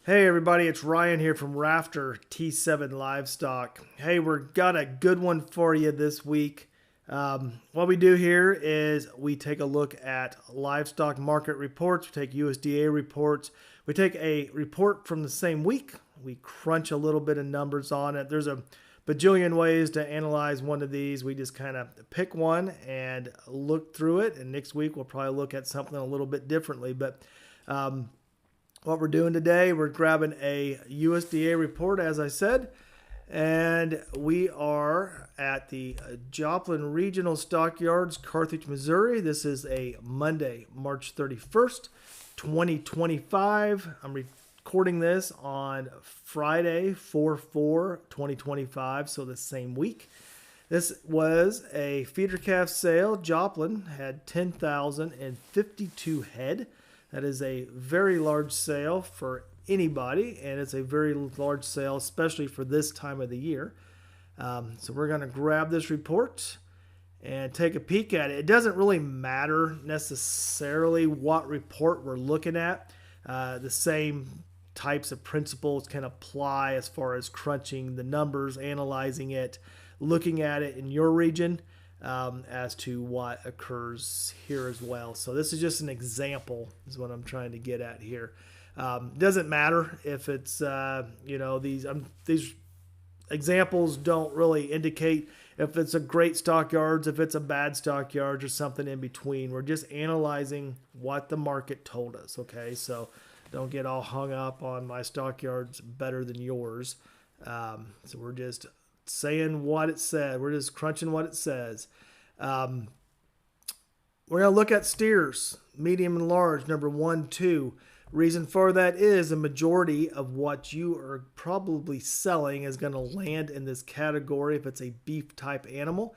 Hey everybody, it's Ryan here from Rafter T7 Livestock. Hey, we've got a good one for you this week. What we do here is we take a look at livestock market reports, we take USDA reports, we take a report from the same week, we crunch a little bit of numbers on it. There's a bajillion ways to analyze one of these. We just kind of pick one and look through it, and next week we'll probably look at something a little bit differently. But what we're doing today, we're grabbing a USDA report, as I said, and we are at the Joplin Regional Stockyards, Carthage, Missouri. This is a Monday, March 31st, 2025. I'm recording this on Friday, 4/4/2025, so the same week. This was a feeder calf sale. Joplin had 10,052 head. That is a very large sale for anybody, and it's a very large sale, especially for this time of the year. So we're going to grab this report and take a peek at it. It doesn't really matter necessarily what report we're looking at. The same types of principles can apply as far as crunching the numbers, analyzing it, looking at it in your region. As to what occurs here as well. So this is just an example is what I'm trying to get at here. Doesn't matter if it's, these examples don't really indicate if it's a great stockyards, if it's a bad stockyards or something in between. We're just analyzing what the market told us. Okay. So don't get all hung up on my stockyards better than yours. So we're just saying what it said. We're just crunching what it says. We're going to look at steers, medium and large, number 1, 2. Reason for that is the majority of what you are probably selling is going to land in this category if it's a beef type animal.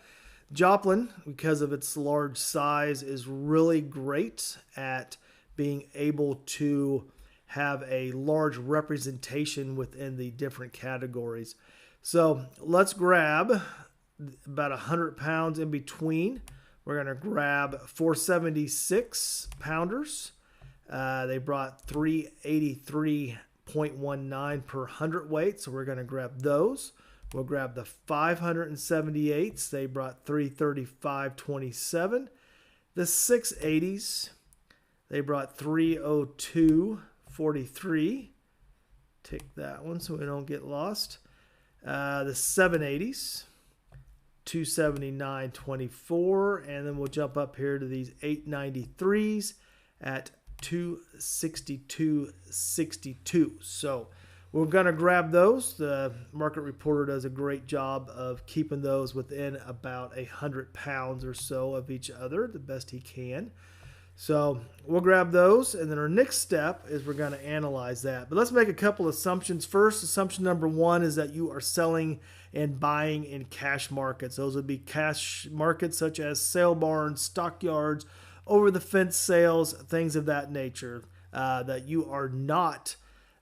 Joplin, because of its large size, is really great at being able to have a large representation within the different categories. So let's grab about 100 pounds in between. We're going to grab 476 pounders. They brought 383.19 per hundredweight, so we're going to grab those. We'll grab the 578s. They brought 335.27. The 680s, they brought 302.43. Take that one so we don't get lost. The 780s, 279.24, and then we'll jump up here to these 893s at 262.62. So we're going to grab those. The market reporter does a great job of keeping those within about 100 pounds or so of each other, the best he can. So we'll grab those, and then our next step is we're going to analyze that. But let's make a couple assumptions. First, assumption number 1 is that you are selling and buying in cash markets. Those would be cash markets such as sale barns, stockyards, over-the-fence sales, things of that nature. That you are not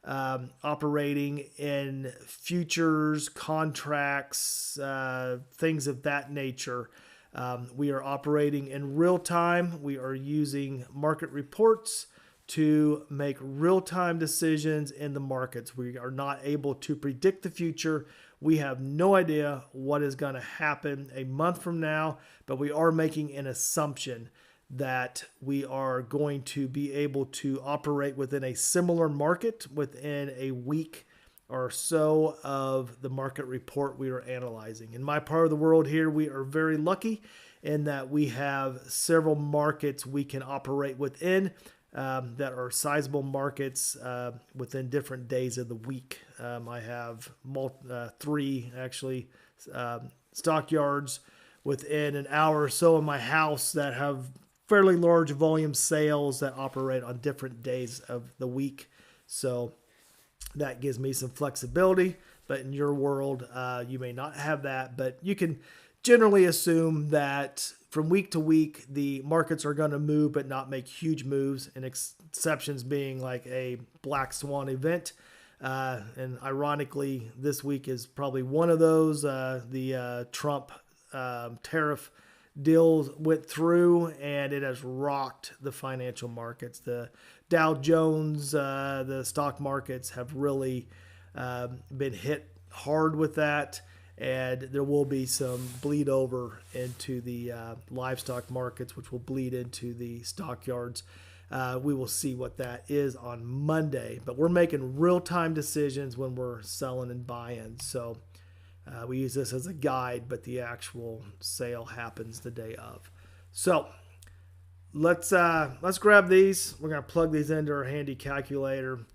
operating in futures, contracts, things of that nature. We are operating in real time. We are using market reports to make real-time decisions in the markets. We are not able to predict the future. We have no idea what is going to happen a month from now, but we are making an assumption that we are going to be able to operate within a similar market within a week or so of the market report we are analyzing. In my part of the world here, we are very lucky in that we have several markets we can operate within that are sizable markets within different days of the week. I have 3 actually stockyards within an hour or so of my house that have fairly large volume sales that operate on different days of the week. So that gives me some flexibility, but in your world, you may not have that, but you can generally assume that from week to week, the markets are going to move, but not make huge moves, and exceptions being like a black swan event. And ironically, this week is probably one of those. The Trump tariff deal went through, and it has rocked the financial markets. The Dow Jones, the stock markets have really been hit hard with that. And there will be some bleed over into the livestock markets, which will bleed into the stockyards. We will see what that is on Monday. But we're making real-time decisions when we're selling and buying. So we use this as a guide, but the actual sale happens the day of. So let's grab these. We're going to plug these into our handy calculator.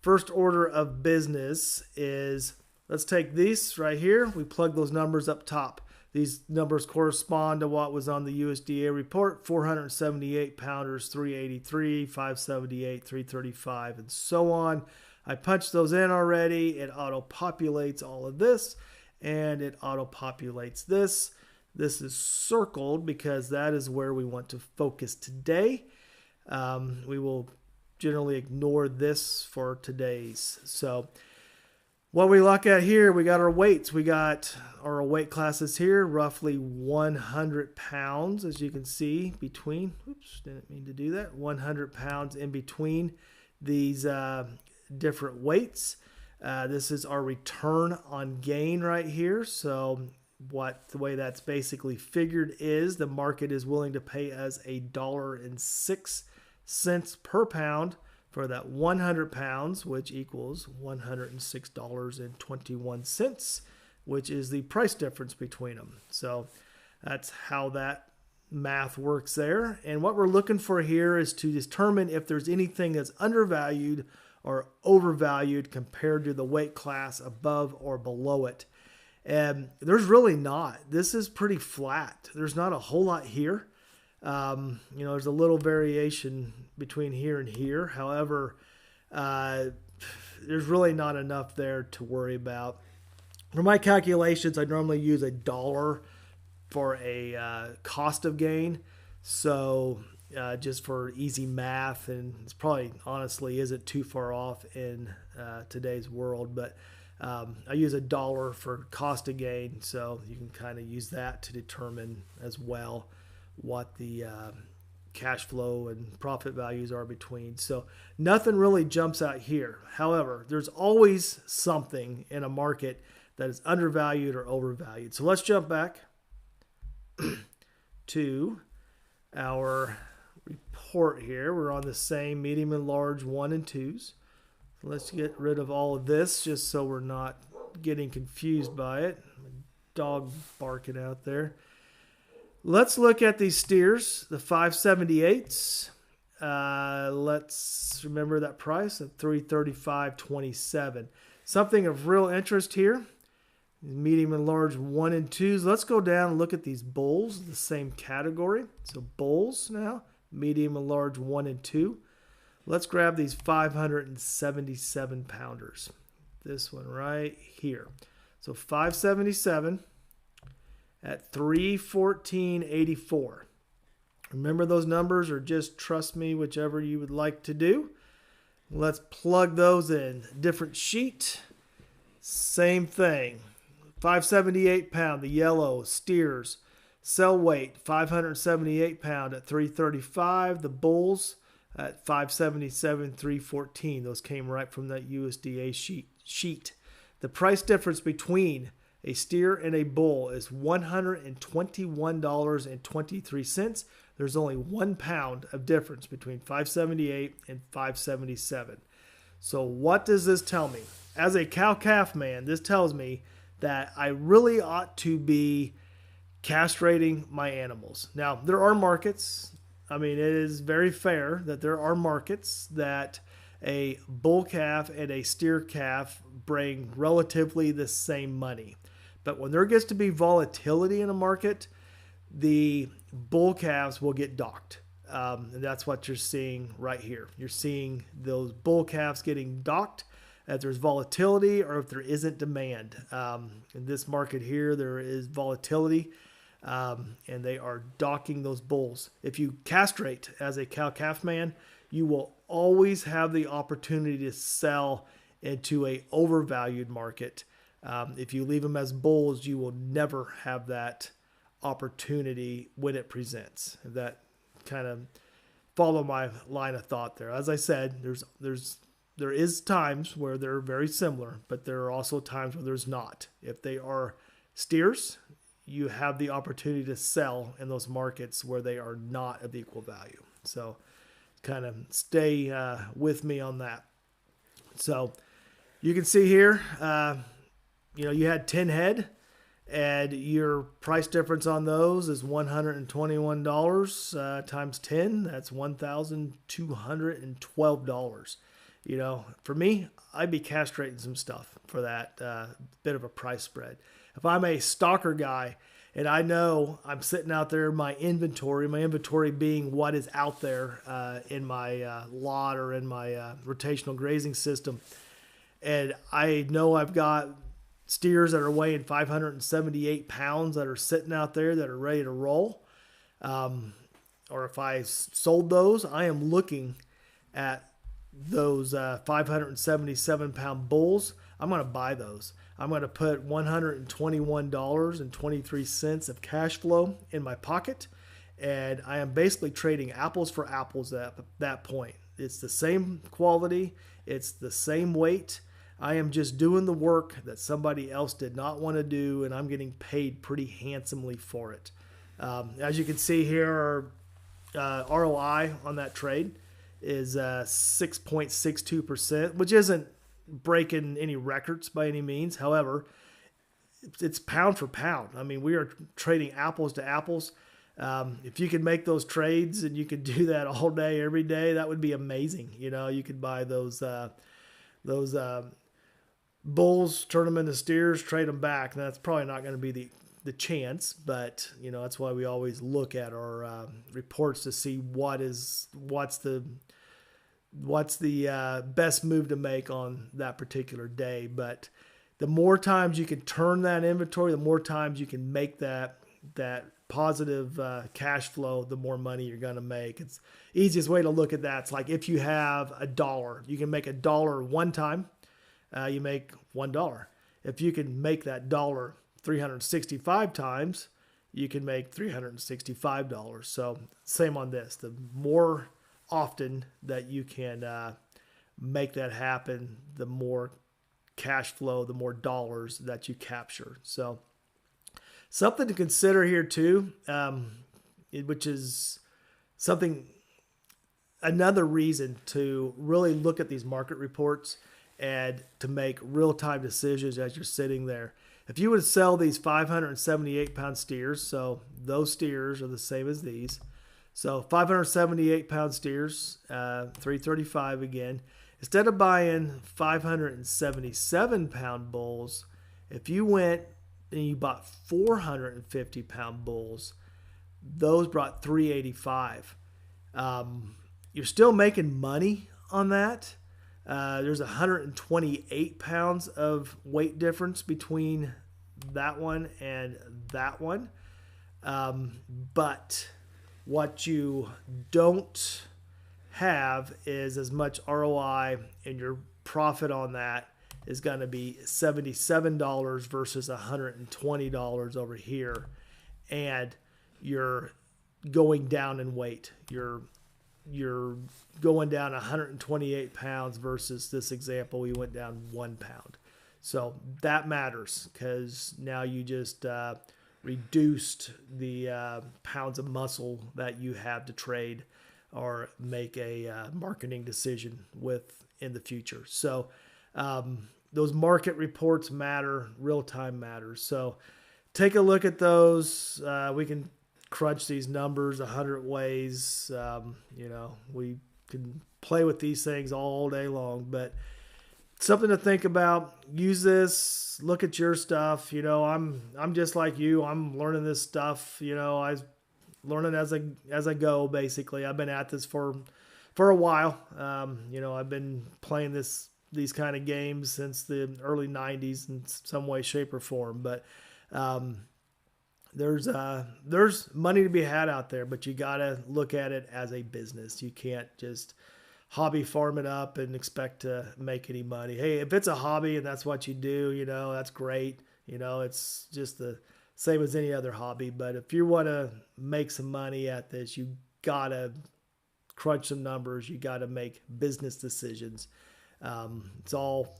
First order of business is, let's take these right here. We plug those numbers up top. These numbers correspond to what was on the USDA report: 478 pounders, 383, 578, 335, and so on. I punched those in already. It auto-populates all of this, and it auto-populates this. This is circled because that is where we want to focus today. We will generally ignore this for today's. So what we look at here, we got our weights. We got our weight classes here, roughly 100 pounds, as you can see, between, oops, didn't mean to do that, 100 pounds in between these different weights. This is our return on gain right here. So the way that's basically figured is the market is willing to pay us $1.06 per pound for that 100 pounds, which equals $106.21, which is the price difference between them. So that's how that math works there. And what we're looking for here is to determine if there's anything that's undervalued or overvalued compared to the weight class above or below it. And there's really not. This is pretty flat. There's not a whole lot here. There's a little variation between here and here. However, there's really not enough there to worry about. For my calculations, I normally use $1 for a cost of gain. So just for easy math, and it's probably honestly isn't too far off in today's world, but I use $1 for cost of gain. So you can kind of use that to determine as well what the cash flow and profit values are between. So nothing really jumps out here. However, there's always something in a market that is undervalued or overvalued. So let's jump back to our report here. We're on the same medium and large 1 and 2s. So let's get rid of all of this just so we're not getting confused by it. Dog barking out there. Let's look at these steers, the 578s. Let's remember that price of $335.27. Something of real interest here, medium and large 1 and 2s. Let's go down and look at these bulls, the same category. So bulls now, medium and large 1 and 2. Let's grab these 577 pounders. This one right here. So 577 at $314.84. Remember those numbers, or just trust me, whichever you would like to do. Let's plug those in. Different sheet, same thing. 578 pound, the yellow steers. Sell weight, 578 pound at $335. The bulls at 577, $314. Those came right from that USDA sheet. The price difference between a steer and a bull is $121.23. There's only 1 pound of difference between 578 and 577. So what does this tell me? As a cow-calf man, this tells me that I really ought to be castrating my animals. Now, there are markets. I mean, it is very fair that there are markets that a bull calf and a steer calf bring relatively the same money. But when there gets to be volatility in a market, the bull calves will get docked. And that's what you're seeing right here. You're seeing those bull calves getting docked as there's volatility or if there isn't demand. In this market here, there is volatility, and they are docking those bulls. If you castrate as a cow-calf man, you will always have the opportunity to sell into a overvalued market. If you leave them as bulls, you will never have that opportunity when it presents. If that kind of follow my line of thought there. As I said, there is times where they're very similar, but there are also times where there's not. If they are steers, you have the opportunity to sell in those markets where they are not of equal value. So kind of stay with me on that. So you can see here, you had 10 head, and your price difference on those is $121 times 10. That's $1,212. For me, I'd be castrating some stuff for that bit of a price spread. If I'm a stalker guy and I know I'm sitting out there in my inventory being what is out there in my lot or in my rotational grazing system, and I know I've got steers that are weighing 578 pounds that are sitting out there that are ready to roll, or if I sold those, I am looking at those 577 pound bulls. I'm going to buy those. I'm going to put $121.23 of cash flow in my pocket, and I am basically trading apples for apples at that point. It's the same quality. It's the same weight. I am just doing the work that somebody else did not want to do, and I'm getting paid pretty handsomely for it. As you can see here, our ROI on that trade is 6.62%, which isn't breaking any records by any means. However, it's pound for pound. I mean, we are trading apples to apples. If you could make those trades and you could do that all day, every day, that would be amazing. You could buy those bulls, turn them into steers, trade them back. And that's probably not going to be the chance, but that's why we always look at our reports to see what's the best move to make on that particular day. But the more times you can turn that inventory, the more times you can make that positive cash flow, the more money you're going to make. It's the easiest way to look at that. It's like if you have $1, you can make $1 one time, you make $1. If you can make that $1 365 times, you can make $365. So same on this. The more often that you can make that happen, the more cash flow, the more dollars that you capture. So something to consider here too, which is another reason to really look at these market reports and to make real-time decisions as you're sitting there. If you would sell these 578 pound steers, so those steers are the same as these. So 578 pound steers, 335 again. Instead of buying 577 pound bulls, if you went and you bought 450 pound bulls, those brought 385. You're still making money on that. There's 128 pounds of weight difference between that one and that one. But what you don't have is as much ROI, and your profit on that is going to be $77 versus $120 over here. And you're going down in weight. You're going down 128 pounds versus this example, we went down 1 pound. So that matters because now you just reduced the pounds of muscle that you have to trade or make a marketing decision with in the future. So those market reports matter, real time matters. So take a look at those. We can crunch these numbers 100 ways. We can play with these things all day long, but something to think about. Use this, look at your stuff. I'm just like you. I'm learning this stuff. I learning as I go, basically. I've been at this for a while. I've been playing these kind of games since the early 90s in some way, shape, or form. But there's money to be had out there, but you got to look at it as a business. You can't just hobby farm it up and expect to make any money. Hey, if it's a hobby and that's what you do, that's great. It's just the same as any other hobby. But if you want to make some money at this, you got to crunch some numbers. You got to make business decisions. It's all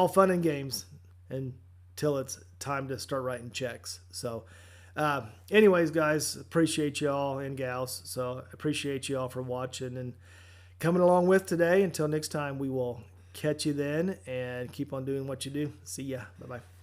fun and games until it's time to start writing checks. So anyways, guys, appreciate y'all and gals. So appreciate y'all for watching and coming along with today. Until next time, we will catch you then, and keep on doing what you do. See ya. Bye-bye.